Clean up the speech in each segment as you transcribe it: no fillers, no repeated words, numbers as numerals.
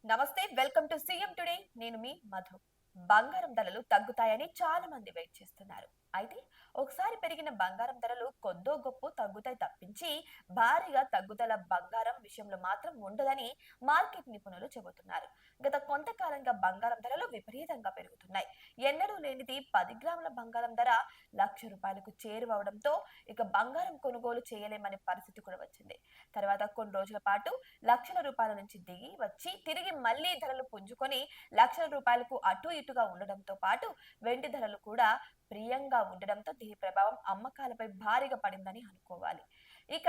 నమస్తే, welcome to CM today. నేను మీ మధు. బంగారం ధరలు తగ్గుతాయని చాలా మంది వెయిట్ చేస్తున్నారు. అయితే ఒకసారి పెరిగిన బంగారం ధరలు కొద్దో గొప్ప తగ్గుతాయి తప్పించి భారీగా తగ్గుదల బంగారం విషయంలో మాత్రం ఉండదని మార్కెట్ నిపుణులు చెబుతున్నారు. గత కొంతకాలంగా బంగారం ధరలు విపరీతంగా పెరుగుతున్నాయి. ఎన్నడూ లేనిది 10 గ్రాముల బంగారం ధర ₹1,00,000 చేరువవడంతో ఇక బంగారం కొనుగోలు చేయలేమనే పరిస్థితి కూడా వచ్చింది. తర్వాత కొన్ని రోజుల పాటు లక్షల రూపాయల నుంచి దిగి వచ్చి తిరిగి మళ్లీ ధరలు పుంజుకొని లక్షల రూపాయలకు అటు ఇటుగా ఉండడంతో పాటు వెండి ధరలు కూడా ప్రియంగా ఉండడంతో దీని ప్రభావం అమ్మకాలపై భారీగా పడిందని అనుకోవాలి. ఇక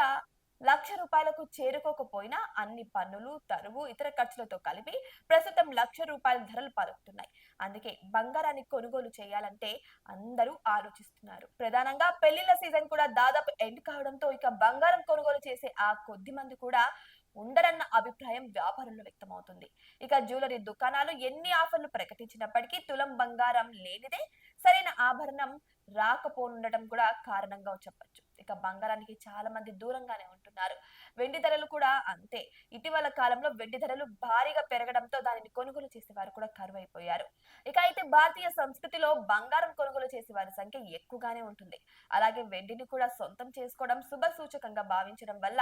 ₹1,00,000 చేరుకోకపోయినా అన్ని పన్నులు, తరువు, ఇతర ఖర్చులతో కలిపి ప్రస్తుతం ₹1,00,000 ధరలు పలుకుతున్నాయి. అందుకే బంగారాన్ని కొనుగోలు చేయాలంటే అందరూ ఆలోచిస్తున్నారు. ప్రధానంగా పెళ్లిళ్ల సీజన్ కూడా దాదాపు ఎండ్ కావడంతో ఇక బంగారం కొనుగోలు చేసే ఆ కొద్ది మంది కూడా ఉండరన్న అభిప్రాయం వ్యాపారుల్లో వ్యక్తమవుతుంది. ఇక జ్యువెలరీ దుకాణాలు ఎన్ని ఆఫర్లు ప్రకటించినప్పటికీ తులం బంగారం లేనిదే సరైన ఆభరణం రాకపోనుండటం కూడా కారణంగా చెప్పొచ్చు. ఇక బంగారానికి చాలా మంది దూరంగానే ఉంటున్నారు. వెండి ధరలు కూడా అంతే. ఇటీవల కాలంలో వెండి ధరలు భారీగా పెరగడంతో దానిని కొనుగోలు చేసే వారు కూడా కరువైపోయారు. ఇక అయితే భారతీయ సంస్కృతిలో బంగారం కొనుగోలు చేసే వారి సంఖ్య ఎక్కువగానే ఉంటుంది. అలాగే వెండిని కూడా సొంతం చేసుకోవడం శుభ సూచకంగా భావించడం వల్ల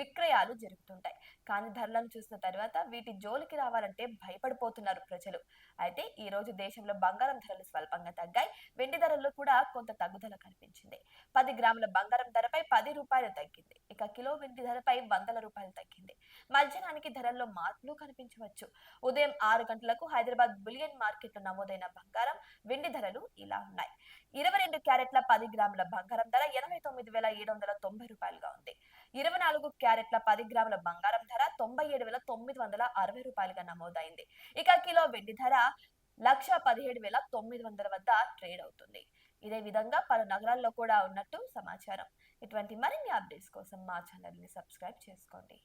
విక్రయాలు జరుగుతుంటాయి. కానీ ధరలను చూసిన తర్వాత వీటి జోలికి రావాలంటే భయపడిపోతున్నారు ప్రజలు. అయితే ఈ రోజు దేశంలో బంగారం ధరలు స్వల్పంగా తగ్గాయి. వెండి ధరల్లో కూడా కొంత తగ్గుదల కనిపించింది. 10 గ్రాముల బంగారం ధరపై ₹10 తగ్గింది. ఇక కిలో వెండి ధరపై ₹100 తగ్గింది. మధ్యాహ్నానికి ధరల్లో మార్పులు కనిపించవచ్చు. ఉదయం 6 గంటలకు హైదరాబాద్ బులియన్ మార్కెట్లో నమోదైన బంగారం, వెండి ధరలు ఇలా ఉన్నాయి. 22 క్యారెట్ల 10 గ్రాముల బంగారం ధర ₹89,790 ఉంది. 24 క్యారెట్ల 10 గ్రాముల బంగారం ధర ₹97,960 నమోదైంది. ఇక కిలో వెండి ధర 1,17,900 వద్ద ట్రేడ్ అవుతుంది. ఇదే విధంగా పలు నగరాల్లో కూడా ఉన్నట్టు సమాచారం. ఇటువంటి మరిన్ని అప్డేట్స్ కోసం మా ఛానల్ ని సబ్స్క్రైబ్ చేసుకోండి.